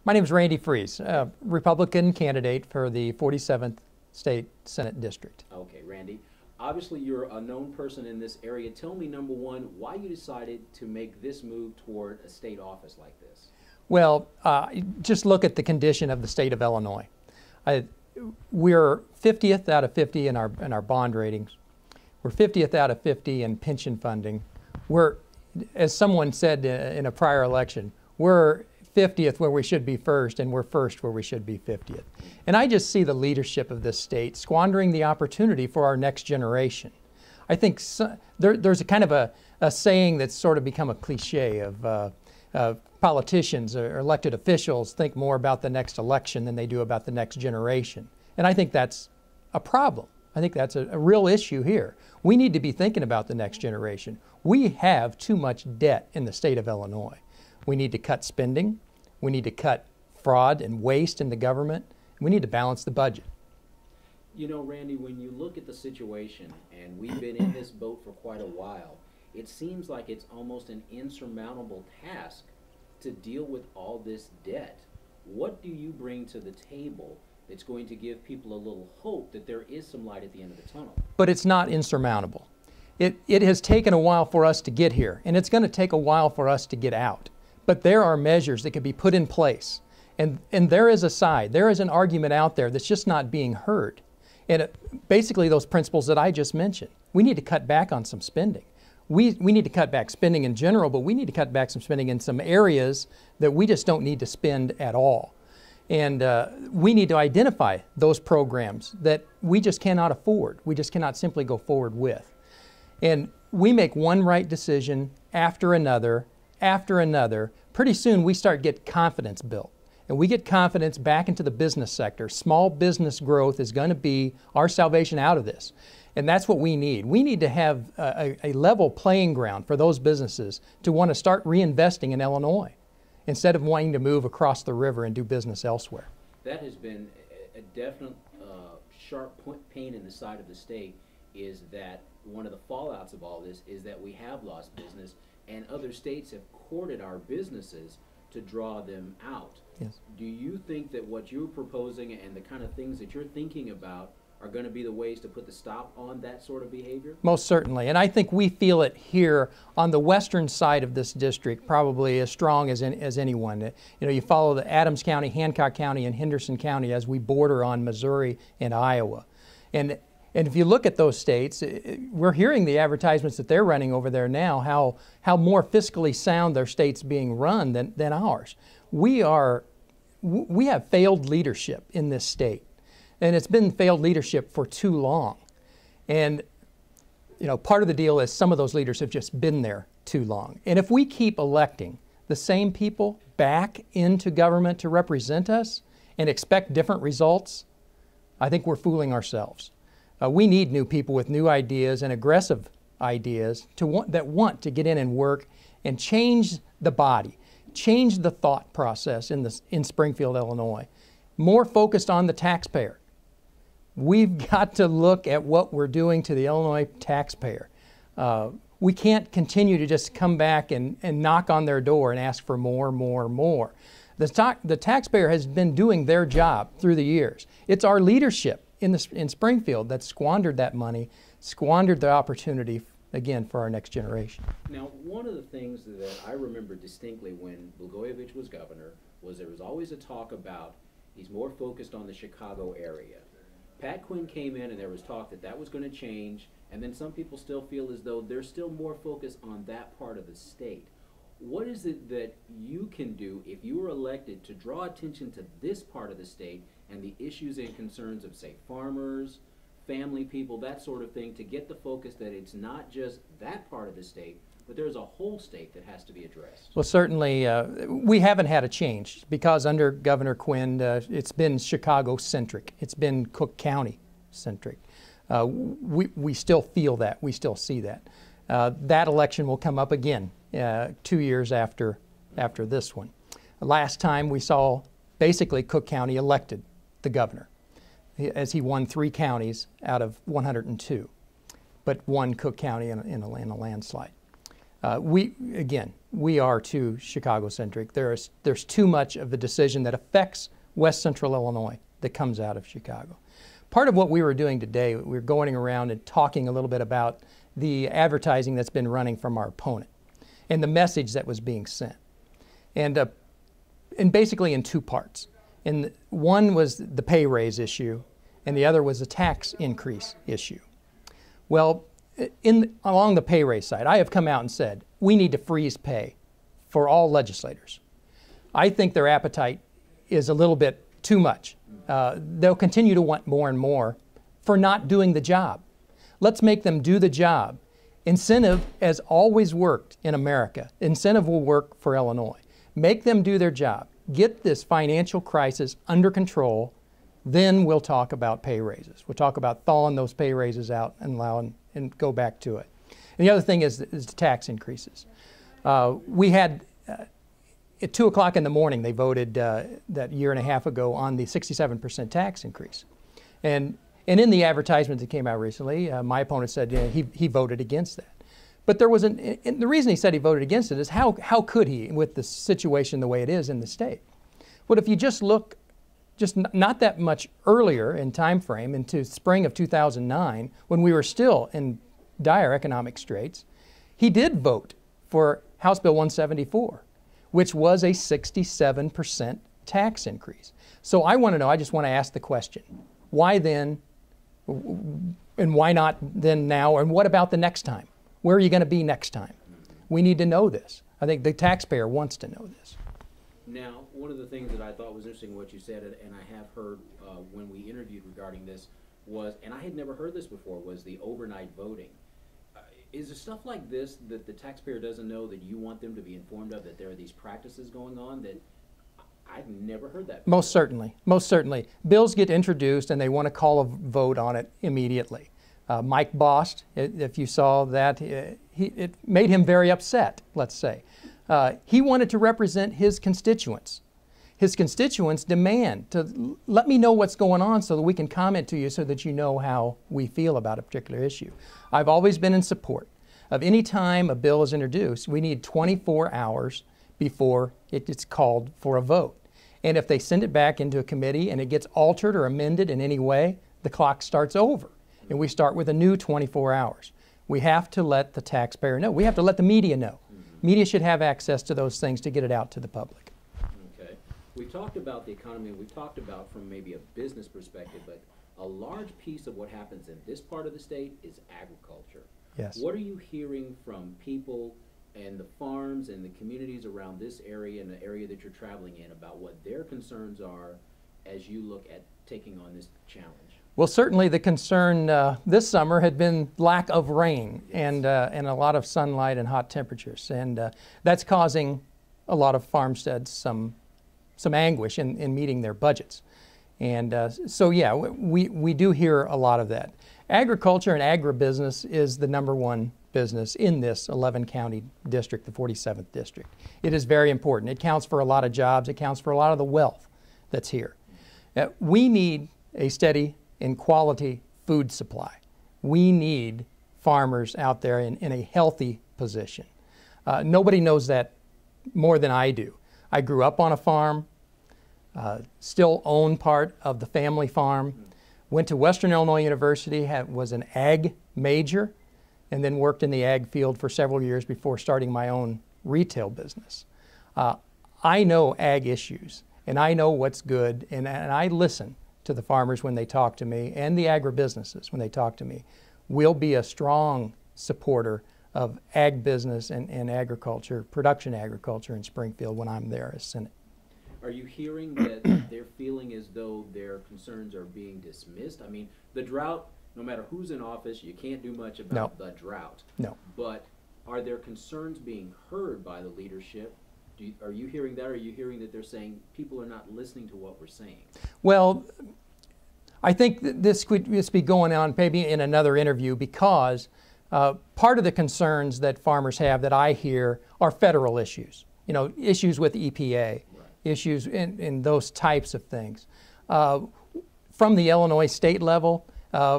My name is Randy Frese, Republican candidate for the 47th State Senate District. Okay, Randy. Obviously, you're a known person in this area. Tell me, number one, why you decided to make this move toward a state office like this. Well, just look at the condition of the state of Illinois. We're 50th out of 50 in our bond ratings. We're 50th out of 50 in pension funding. We're, as someone said in a prior election, we're 50th where we should be first, and we're first where we should be 50th. And I just see the leadership of this state squandering the opportunity for our next generation. I think there's a kind of a saying that's sort of become a cliche of politicians or elected officials think more about the next election than they do about the next generation. And I think that's a problem. I think that's a real issue here. We need to be thinking about the next generation. We have too much debt in the state of Illinois. We need to cut spending. We need to cut fraud and waste in the government. We need to balance the budget. You know, Randy, when you look at the situation, and we've been in this boat for quite a while, it seems like it's almost an insurmountable task to deal with all this debt. What do you bring to the table that's going to give people a little hope that there is some light at the end of the tunnel? But it's not insurmountable. It has taken a while for us to get here, and it's going to take a while for us to get out. But there are measures that can be put in place. And there is a side, there is an argument out there that's just not being heard. And basically those principles that I just mentioned. We need to cut back on some spending. We need to cut back spending in general, but we need to cut back some spending in some areas that we just don't need to spend at all. And we need to identify those programs that we just cannot afford. We just cannot simply go forward with. And we make one right decision after another, pretty soon we start getting confidence built. And we get confidence back into the business sector. Small business growth is going to be our salvation out of this. And that's what we need. We need to have a level playing ground for those businesses to want to start reinvesting in Illinois instead of wanting to move across the river and do business elsewhere. That has been a definite sharp pain in the side of the state, is that one of the fallouts of all this is that we have lost business, and other states have courted our businesses to draw them out. Yes. Do you think that what you're proposing and the kind of things that you're thinking about are going to be the ways to put the stop on that sort of behavior? Most certainly, and I think we feel it here on the western side of this district probably as strong as anyone. You know, you follow the Adams County, Hancock County, and Henderson County as we border on Missouri and Iowa. And if you look at those states, we're hearing the advertisements that they're running over there now, how more fiscally sound their state's being run than ours. We have failed leadership in this state, and it's been failed leadership for too long. And you know, part of the deal is some of those leaders have just been there too long. And if we keep electing the same people back into government to represent us and expect different results, I think we're fooling ourselves. We need new people with new ideas and aggressive ideas that want to get in and work and change the body, change the thought process in Springfield, Illinois. More focused on the taxpayer. We've got to look at what we're doing to the Illinois taxpayer. We can't continue to just come back and knock on their door and ask for more. The taxpayer has been doing their job through the years. It's our leadership in Springfield that squandered that money, squandered the opportunity, again, for our next generation. Now, one of the things that I remember distinctly when Blagojevich was governor was there was always a talk about he's more focused on the Chicago area. Pat Quinn came in and there was talk that that was going to change, and then some people still feel as though there's still more focus on that part of the state. What is it that you can do if you were elected to draw attention to this part of the state and the issues and concerns of, say, farmers, family people, that sort of thing, to get the focus that it's not just that part of the state, but there's a whole state that has to be addressed? Well, certainly we haven't had a change because under Governor Quinn, it's been Chicago-centric. It's been Cook County-centric. We still feel that. We still see that. That election will come up again 2 years after this one. Last time we saw basically Cook County elected the governor as he won 3 counties out of 102, but won Cook County in a landslide. We are too Chicago-centric. There's too much of the decision that affects West Central Illinois that comes out of Chicago. Part of what we were doing today, we were going around and talking a little bit about the advertising that's been running from our opponent and the message that was being sent. And basically in two parts. And one was the pay raise issue, and the other was the tax increase issue. Well, along the pay raise side, I have come out and said, we need to freeze pay for all legislators. I think their appetite is a little bit too much. They'll continue to want more and more for not doing the job. Let's make them do the job. Incentive has always worked in America. Incentive will work for Illinois. Make them do their job. Get this financial crisis under control, then we'll talk about pay raises. We'll talk about thawing those pay raises out and go back to it. And the other thing is the tax increases. We had, at 2 o'clock in the morning, they voted that year and a half ago on the 67% tax increase. And in the advertisement that came out recently, my opponent said he voted against that. But there was and the reason he said he voted against it is how could he with the situation the way it is in the state? Well, if you just look not that much earlier in time frame into spring of 2009, when we were still in dire economic straits, he did vote for House Bill 174, which was a 67% tax increase. So I want to know, I just want to ask the question, why then, and why not then now, and what about the next time? Where are you going to be next time? We need to know this. I think the taxpayer wants to know this. Now, one of the things that I thought was interesting what you said, and I have heard when we interviewed regarding this, was, and I had never heard this before, was the overnight voting. Is there stuff like this that the taxpayer doesn't know that you want them to be informed of, that there are these practices going on that I've never heard that before? Most certainly. Most certainly. Bills get introduced and they want to call a vote on it immediately. Mike Bost, if you saw that, it made him very upset, let's say. He wanted to represent his constituents. His constituents demand to let me know what's going on so that we can comment to you so that you know how we feel about a particular issue. I've always been in support of any time a bill is introduced, we need 24 hours before it gets called for a vote. And if they send it back into a committee and it gets altered or amended in any way, the clock starts over. And we start with a new 24 hours. We have to let the taxpayer know. We have to let the media know. Media should have access to those things to get it out to the public. Okay. We talked about the economy. We talked about from maybe a business perspective, but a large piece of what happens in this part of the state is agriculture. Yes. What are you hearing from people and the farms and the communities around this area and the area that you're traveling in about what their concerns are as you look at taking on this challenge? Well, certainly the concern this summer had been lack of rain and a lot of sunlight and hot temperatures. And that's causing a lot of farmsteads some anguish in meeting their budgets. And so, yeah, we do hear a lot of that. Agriculture and agribusiness is the #1 business in this 11-county district, the 47th district. It is very important. It counts for a lot of jobs. It counts for a lot of the wealth that's here. We need a steady and quality food supply. We need farmers out there in a healthy position. Nobody knows that more than I do. I grew up on a farm, still own part of the family farm, went to Western Illinois University, was an ag major, and then worked in the ag field for several years before starting my own retail business. I know ag issues, and I know what's good, and I listen to the farmers when they talk to me, and the agribusinesses when they talk to me. We'll be a strong supporter of ag business and agriculture, production agriculture in Springfield when I'm there as Senate. Are you hearing that they're feeling as though their concerns are being dismissed? I mean, the drought, no matter who's in office, you can't do much about the drought. No. But are their concerns being heard by the leadership? Are you hearing that, or are you hearing that they're saying people are not listening to what we're saying? Well, I think this could just be going on maybe in another interview because part of the concerns that farmers have that I hear are federal issues. You know, issues with EPA, right. Issues in those types of things. From the Illinois state level,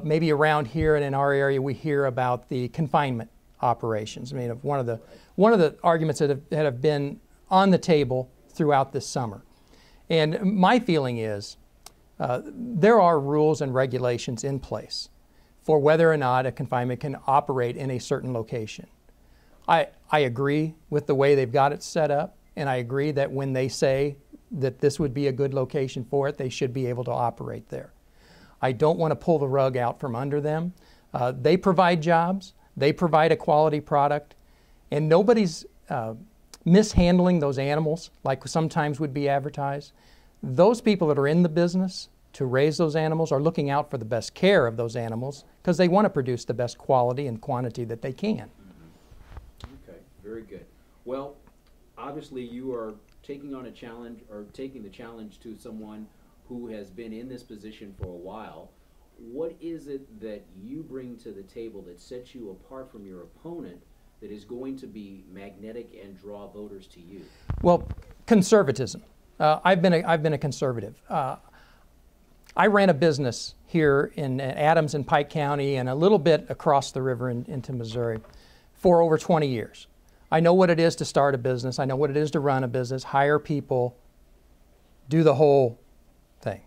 maybe around here and in our area, we hear about the confinement operations. I mean, one of the arguments that have been on the table throughout this summer. And my feeling is there are rules and regulations in place for whether or not a confinement can operate in a certain location. I agree with the way they've got it set up, and I agree that when they say that this would be a good location for it, they should be able to operate there. I don't want to pull the rug out from under them. They provide jobs, they provide a quality product, and nobody's mishandling those animals like sometimes would be advertised. Those people that are in the business to raise those animals are looking out for the best care of those animals because they want to produce the best quality and quantity that they can. Okay, very good. Well, obviously you are taking on a challenge, or taking the challenge to someone who has been in this position for a while. What is it that you bring to the table that sets you apart from your opponent that is going to be magnetic and draw voters to you? Well, conservatism. I've been a conservative. I ran a business here in Adams and Pike County and a little bit across the river into Missouri for over 20 years. I know what it is to start a business. I know what it is to run a business, hire people, do the whole thing.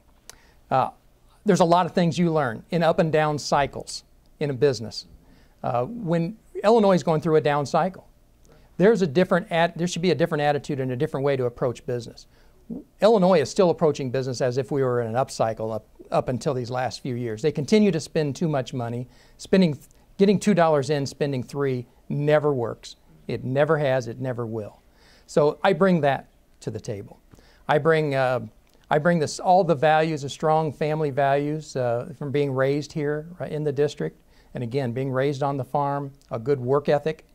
There's a lot of things you learn in up and down cycles in a business. When Illinois is going through a down cycle, there should be a different attitude and a different way to approach business. Illinois is still approaching business as if we were in an upcycle up until these last few years. They continue to spend too much money. Getting $2 in, spending $3 never works. It never has, it never will. So I bring that to the table. I bring all the values, the strong family values from being raised here in the district, and again, being raised on the farm, a good work ethic.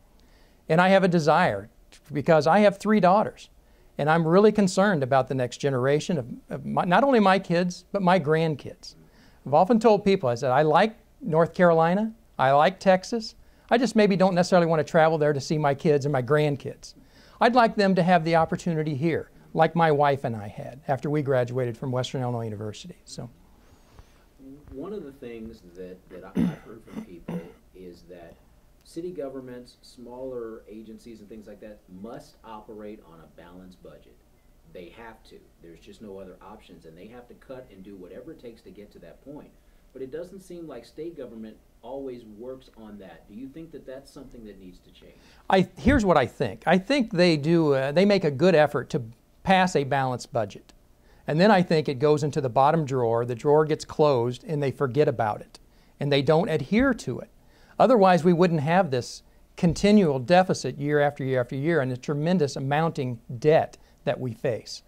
And I have a desire, because I have 3 daughters, and I'm really concerned about the next generation of not only my kids, but my grandkids. I've often told people, I said, I like North Carolina, I like Texas, I just maybe don't necessarily want to travel there to see my kids and my grandkids. I'd like them to have the opportunity here, like my wife and I had after we graduated from Western Illinois University. So, one of the things that I've heard from people is that city governments, smaller agencies and things like that must operate on a balanced budget. They have to. There's just no other options, and they have to cut and do whatever it takes to get to that point. But it doesn't seem like state government always works on that. Do you think that that's something that needs to change? Here's what I think. I think they do. They make a good effort to pass a balanced budget. And then I think it goes into the bottom drawer, the drawer gets closed, and they forget about it. And they don't adhere to it. Otherwise, we wouldn't have this continual deficit year after year after year and the tremendous amounting debt that we face.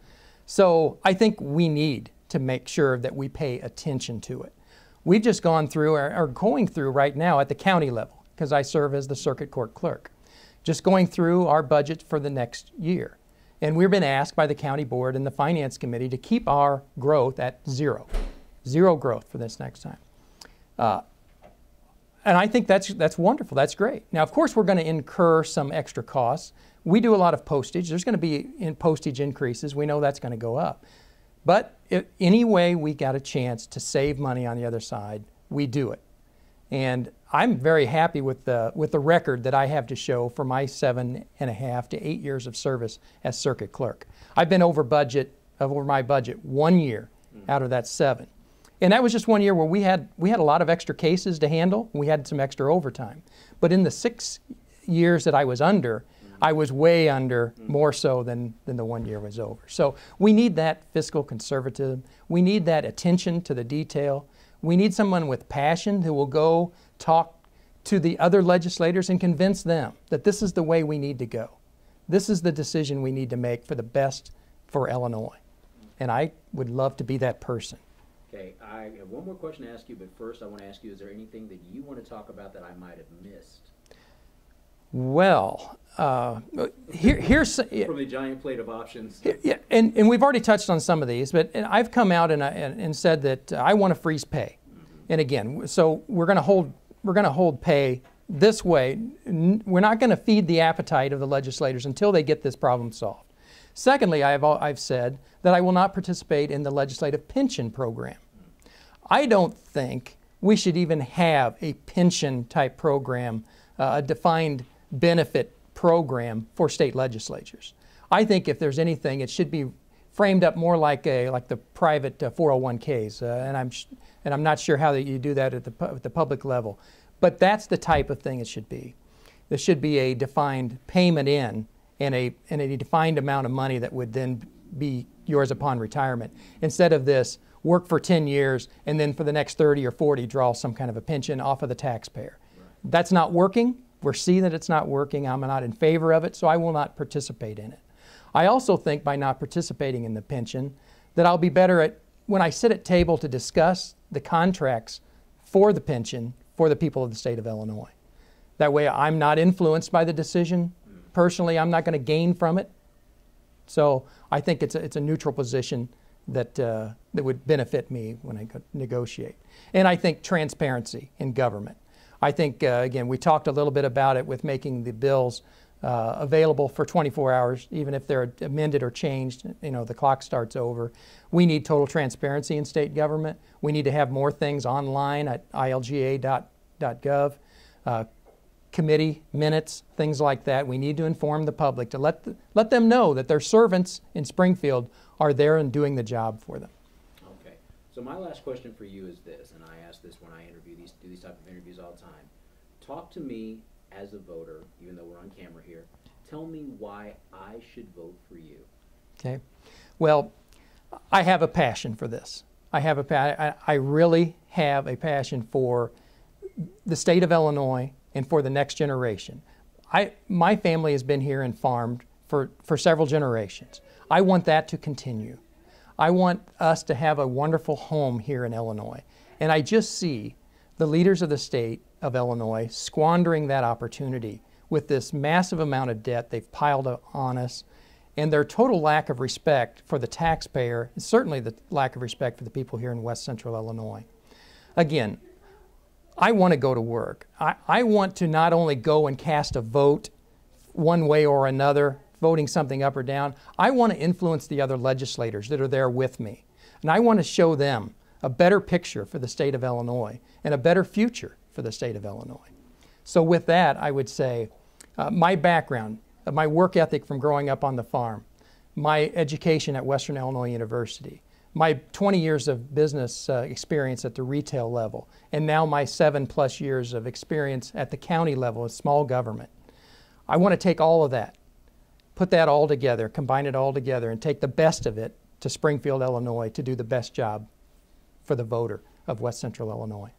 So I think we need to make sure that we pay attention to it. We've just gone through, or are going through right now at the county level, because I serve as the circuit court clerk, just going through our budget for the next year. And we've been asked by the county board and the finance committee to keep our growth at zero growth for this next time. And I think that's wonderful, that's great. Now, of course, we're going to incur some extra costs. We do a lot of postage. There's going to be postage increases. We know that's going to go up. But any way we got a chance to save money on the other side, we do it. And I'm very happy with the record that I have to show for my 7.5 to 8 years of service as circuit clerk. I've been over my budget 1 year out of that 7. And that was just 1 year where we had a lot of extra cases to handle. We had some extra overtime. But in the 6 years that I was under, I was way under, more so than the 1 year was over. So we need that fiscal conservatism. We need that attention to the detail. We need someone with passion who will go talk to the other legislators and convince them that this is the way we need to go. This is the decision we need to make for the best for Illinois. And I would love to be that person. Okay, I have one more question to ask you, but first I want to ask you, is there anything that you want to talk about that I might have missed? Well, here's... From the giant plate of options. Yeah, and we've already touched on some of these, but I've come out and said that I want to freeze pay. And again, so we're going to hold pay this way. We're not going to feed the appetite of the legislators until they get this problem solved. Secondly, I've said that I will not participate in the legislative pension program. I don't think we should even have a pension type program a defined benefit program for state legislatures. I think if there's anything, it should be framed up more like the private 401ks, and I'm not sure how you do that at the public level, but that's the type of thing it should be. There should be a defined payment in and a defined amount of money that would then be yours upon retirement, instead of this work for 10 years and then for the next 30 or 40 draw some kind of a pension off of the taxpayer. Right. That's not working. We're seeing that it's not working. I'm not in favor of it, so I will not participate in it. I also think by not participating in the pension that I'll be better at, when I sit at table to discuss the contracts for the pension for the people of the state of Illinois. That way I'm not influenced by the decision. Personally, I'm not going to gain from it. So I think it's a neutral position that would benefit me when I negotiate. And I think transparency in government. I think, again, we talked a little bit about it with making the bills available for 24 hours, even if they're amended or changed, the clock starts over. We need total transparency in state government. We need to have more things online at ilga.gov. Committee minutes, things like that. We need to inform the public to let them know that their servants in Springfield are there and doing the job for them. Okay. So my last question for you is this, and I ask this when I do these type of interviews all the time. Talk to me as a voter, even though we're on camera here. Tell me why I should vote for you. Okay. Well, I have a passion for this. I really have a passion for the state of Illinois and for the next generation. My family has been here and farmed for several generations. I want that to continue. I want us to have a wonderful home here in Illinois. And I just see the leaders of the state of Illinois squandering that opportunity with this massive amount of debt they've piled on us, and their total lack of respect for the taxpayer, and certainly the lack of respect for the people here in West Central Illinois. Again, I want to go to work. I want to not only go and cast a vote one way or another, voting something up or down. I want to influence the other legislators that are there with me. And I want to show them a better picture for the state of Illinois and a better future for the state of Illinois. So with that, I would say my background, my work ethic from growing up on the farm, my education at Western Illinois University, my 20 years of business experience at the retail level, and now my 7+ years of experience at the county level of small government. I want to take all of that, put that all together, combine it all together, and take the best of it to Springfield, Illinois to do the best job for the voter of West Central Illinois.